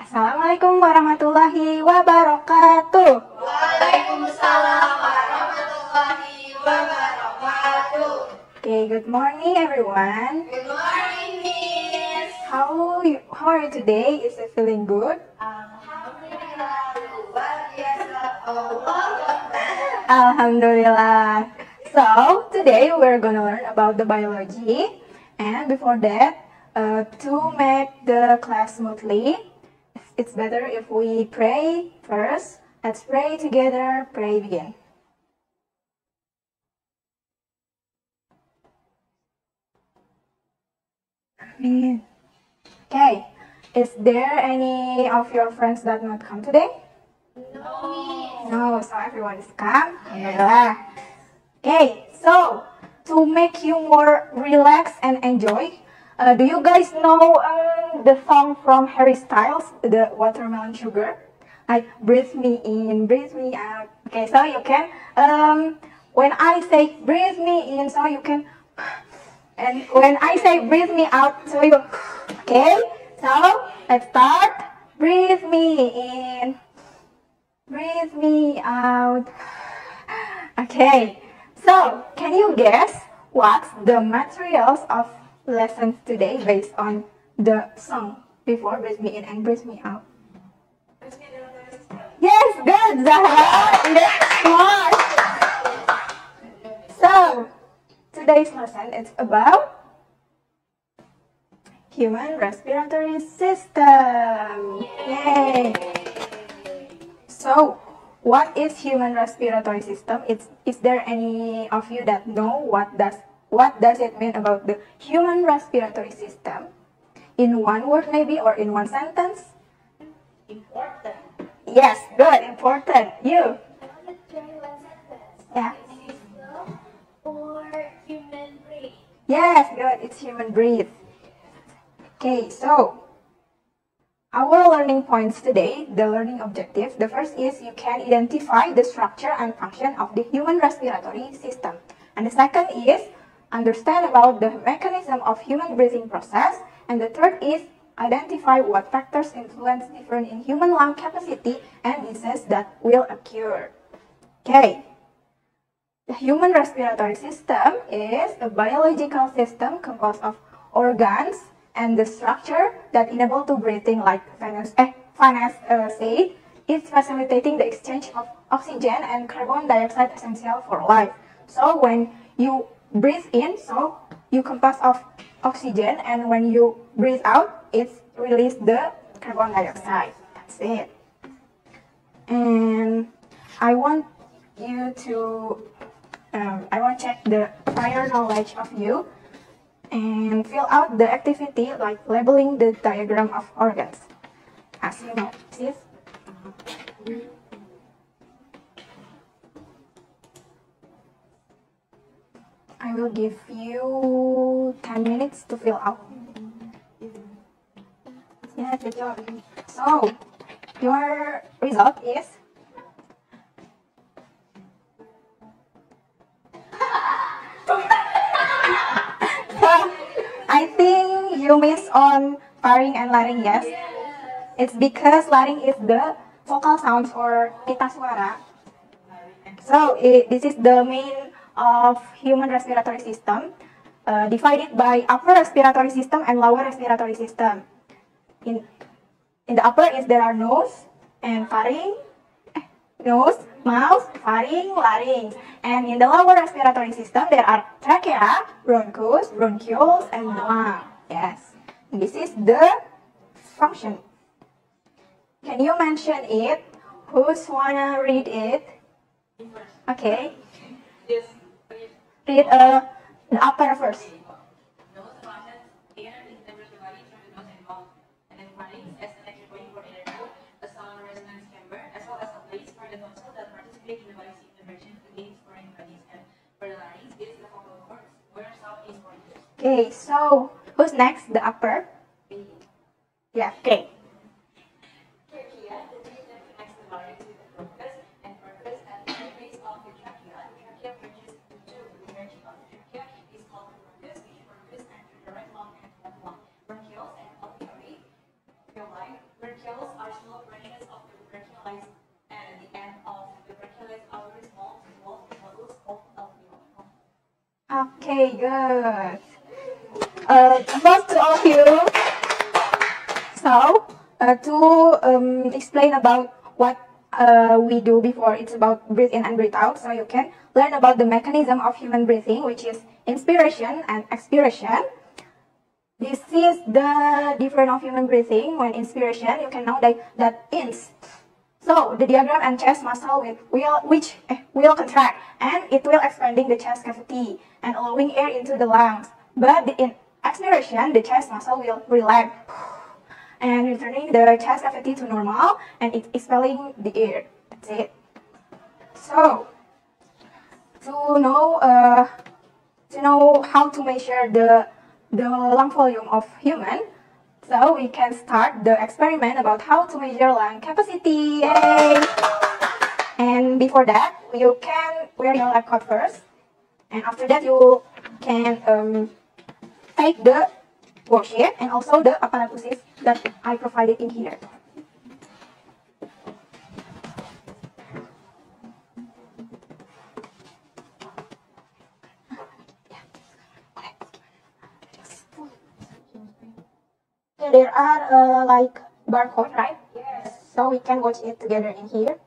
Assalamualaikum warahmatullahi wabarakatuh. Waalaikumsalam warahmatullahi wabarakatuh. Okay, good morning everyone. Good morning, Miss. How are you today? Is it feeling good? Alhamdulillah, luar biasa Allah. Alhamdulillah. So, today we're gonna learn about the biology. And before that, to make the class smoothly, it's better if we pray first. Let's pray together. Pray begin. Amen. Okay. Is there any of your friends that not come today? No, so everyone is come. Yeah. Okay, so to make you more relaxed and enjoy, do you guys know the song from Harry Styles, the Watermelon Sugar? Like breathe me in, breathe me out. Okay, so you can when I say breathe me in, so you can, and when I say breathe me out, so you. Okay, so let's start. Breathe me in, breathe me out. Okay. So, can you guess what's the materials of lessons today based on the song before breathe me in and breathe me out? Yes, good, Zahra. Yes, smart. So, today's lesson is about human respiratory system. Yay. So, what is human respiratory system? Is there any of you that know what does it mean about the human respiratory system? In one word maybe, or in one sentence? Important. Yes, good, important. You? Yeah. Or human brain. Yes, good, it's human breath. Okay, so our learning points today, the learning objective, the first is you can identify the structure and function of the human respiratory system. And the second is understand about the mechanism of human breathing process. And the third is identify what factors influence difference in human lung capacity and diseases that will occur. Okay. The human respiratory system is a biological system composed of organs and the structure that enable to breathing, like Vanessa said, is facilitating the exchange of oxygen and carbon dioxide essential for life. So when you breathe in, so you compost of oxygen, and when you breathe out, it release the carbon dioxide. That's it. And I want you to, I want to check the prior knowledge of you and fill out the activity like labeling the diagram of organs. As you know, sis. I will give you 10 minutes to fill out. Yeah, good job. So, your result is I think you miss on pharynx and larynx, yes? It's because larynx is the vocal sounds or pita suara. So this is the main of human respiratory system, divided by upper respiratory system and lower respiratory system. In the upper is there are nose and pharynx, nose, mouth, pharynx, larynx. And in the lower respiratory system, there are trachea, bronchus, bronchioles, and lung. Yes, this is the function. Can you mention it? Who's wanna read it? Okay. Read the upper first. Nose functions, air is diverse body from the nose and mouth, and then pharynx as an entry point for inner throat, a sound resonance chamber, as well as a place for the tonsil that participate in the body's innervation against foreign bodies. And for the larynx, it is the vocal cords, where sound is produced. Okay, so who's next? The upper? Yeah, okay. Trachea, the tube that connects the larynx with the bronchus and purpose at the base of the trachea. The trachea bridges the two. The energy of the trachea is called the bronchus, which purpose enter the right lung and left lung. Bronchioles and alveoli, where tubercles are small branches of the tuberculized, and at the end of the tuberculized outer small nodules called alveoli. Okay, good. Applause to all of you. So, to explain about what we do before, it's about breathe in and breathe out. So you can learn about the mechanism of human breathing, which is inspiration and expiration. This is the difference of human breathing. When inspiration, you can know that ins. So the diaphragm and chest muscle will contract, and it will expanding the chest cavity and allowing air into the lungs. But in expiration, the chest muscle will relax and returning the chest cavity to normal, and it's expelling the air. That's it. So to know how to measure the lung volume of human, so we can start the experiment about how to measure lung capacity. Yay! And before that, you can wear your lab coat first, and after that you can take the worksheet and also the apparatuses that I provided in here. So there are like barcode, right? Yes. So we can watch it together in here.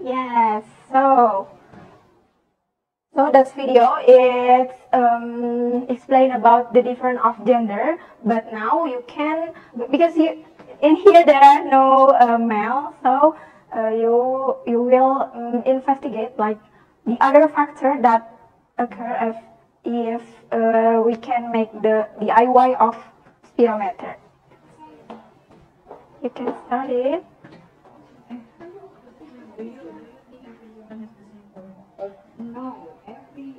Yes, so that video is explain about the difference of gender, but now you can, because in here there are no male, so you will investigate like the other factor that occur if we can make the DIY of spirometer. You can start it. No, every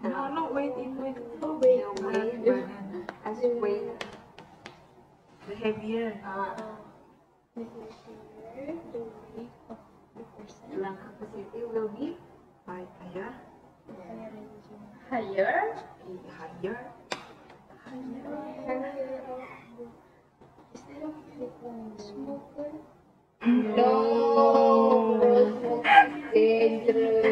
no, wait, wait, as you wait, the heavier. Lung capacity will be higher. Higher. No, dangerous.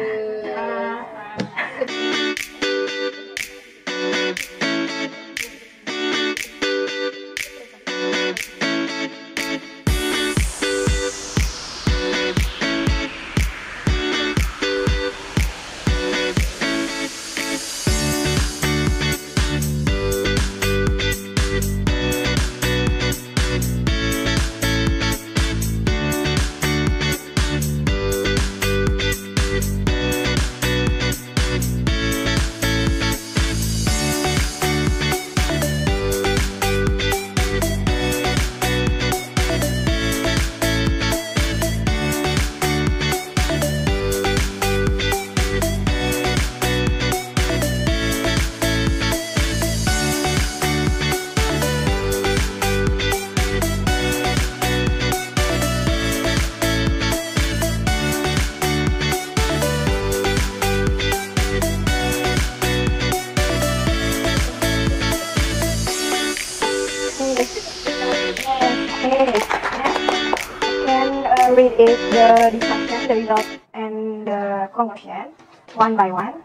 Read it, the discussion, the result, and the conclusion one by one.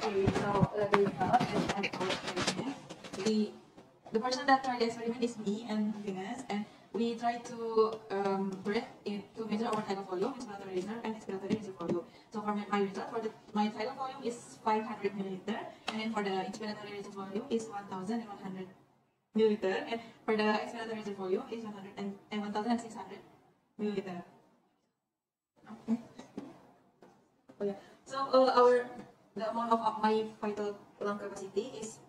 Okay, so the result and our experiment. The person that tried the experiment is me and Venus, and we tried to to measure our tidal volume, inspiratory reserve, and expiratory reserve volume. So for my result, my tidal volume is 500 milliliter, and then for the inspiratory reserve volume is 1,100 milliliter, and for the expiratory reserve volume is 1,600 milliliter. Okay. Oh yeah. So the amount of my vital lung capacity is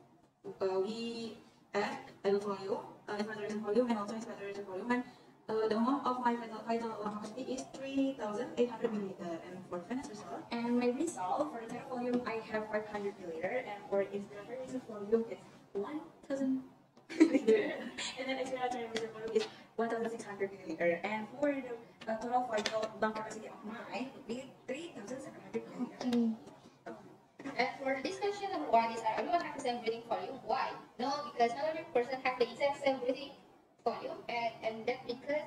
we add tidal volume, expiratory reserve volume, and also expiratory reserve volume, and the amount of my vital lung capacity is 3,800 milliliter. And for Venus result, And my result for the tidal volume, I have 500 milliliter, and for inspiratory reserve volume, it's 1,000 milliliter, and then expiratory reserve volume is 1,600 milliliter, and for the total vital lung capacity of mine would be 3,700 milliliter. And for this question number 1 is, are everyone have the same breathing volume? Why? No, because not every person have the exact same breathing volume, and that's because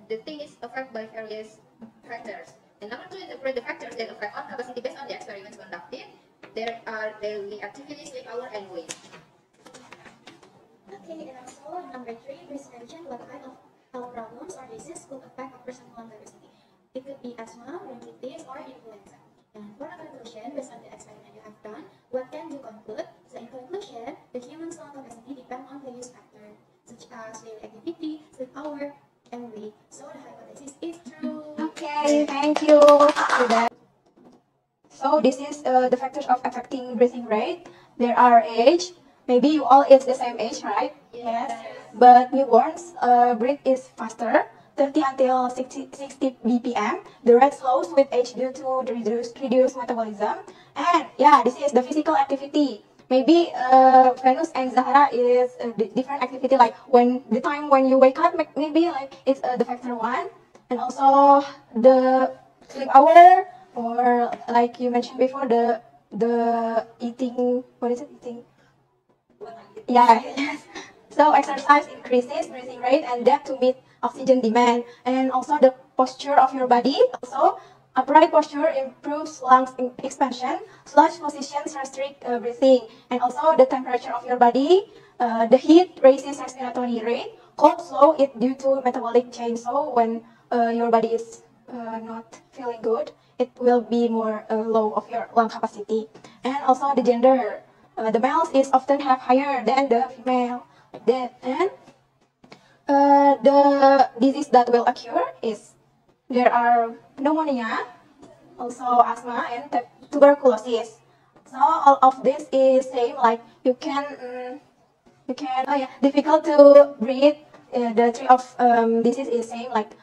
the thing is affected by various factors. And number 2, interpret the factors that affect lung capacity based on the experiments conducted. There are daily activities, sleep hour, and weight. Okay, and also number 3, please mention what kind of health problems or disease could affect a person's lung capacity. It could be asthma, bronchitis, or influenza. And for a conclusion, based on the experiment you have done, what can you conclude? So in conclusion, the human's lung capacity depends on various factors, such as daily activity, sleep hour, and weight. So the hypothesis is true. Okay, thank you for that. So this is the factors of affecting breathing rate. There are age. Maybe you all is the same age, right? Yes. But newborns breathe is faster, 30 until 60 BPM. The rate slows with age due to the reduced metabolism. And yeah, this is the physical activity. Maybe Venus and Zahra is a different activity, like when the time when you wake up, maybe like it's the factor 1. And also the sleep hour, or like you mentioned before, the eating, what is it, eating? Yeah, yes. So exercise increases breathing rate and depth to meet oxygen demand. And also the posture of your body. Also, upright posture improves lungs expansion. Slouch positions restrict breathing. And also the temperature of your body. The heat raises respiratory rate. Cold slow it due to metabolic change. So when your body is not feeling good, it will be more low of your lung capacity. And also the gender. The males is often have higher than the female. Like that. And the disease that will occur is there are pneumonia, also asthma, and tuberculosis. So all of this is same, like you can difficult to breathe. The three of disease is same, like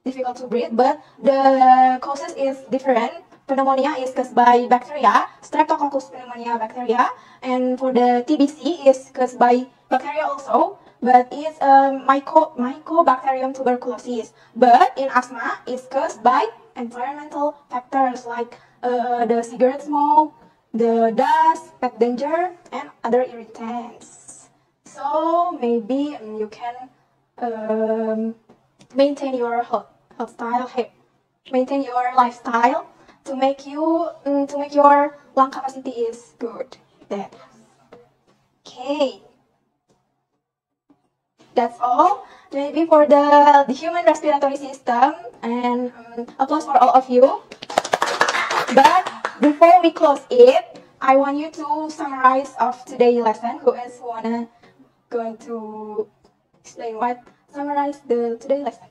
difficult to breathe, but the causes is different. Pneumonia is caused by bacteria, Streptococcus pneumonia bacteria, and for the TBC is caused by bacteria also, but it's Mycobacterium tuberculosis. But in asthma, it's caused by environmental factors like the cigarette smoke, the dust, pet danger, and other irritants. So maybe you can maintain your maintain your lifestyle to make your lung capacity is good. That. Okay. That's all. Maybe for the human respiratory system, and applause for all of you. But before we close it, I want you to summarize of today's lesson. Who else going to explain what summarize the today's lesson?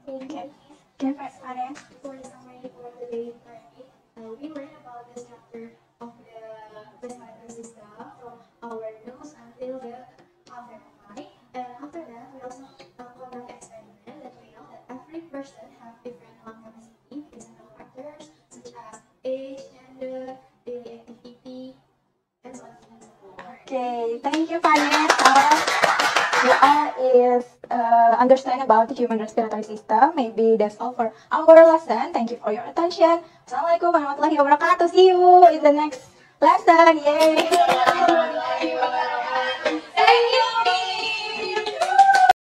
Okay. Okay, first, Anne. For the summary for today's learning, we learned about the structure of the respiratory system from our nose until the alveoli. And after that, we also conduct the experiment that we know that every person have different lung capacity based on factors such as age, gender, daily activity, and so on and so forth. Okay, thank you, Vanessa. You all is understand about the human respiratory system. Maybe that's all for our lesson. Thank you for your attention. Assalamualaikum warahmatullahi wabarakatuh. See you in the next lesson. Yay! Thank you.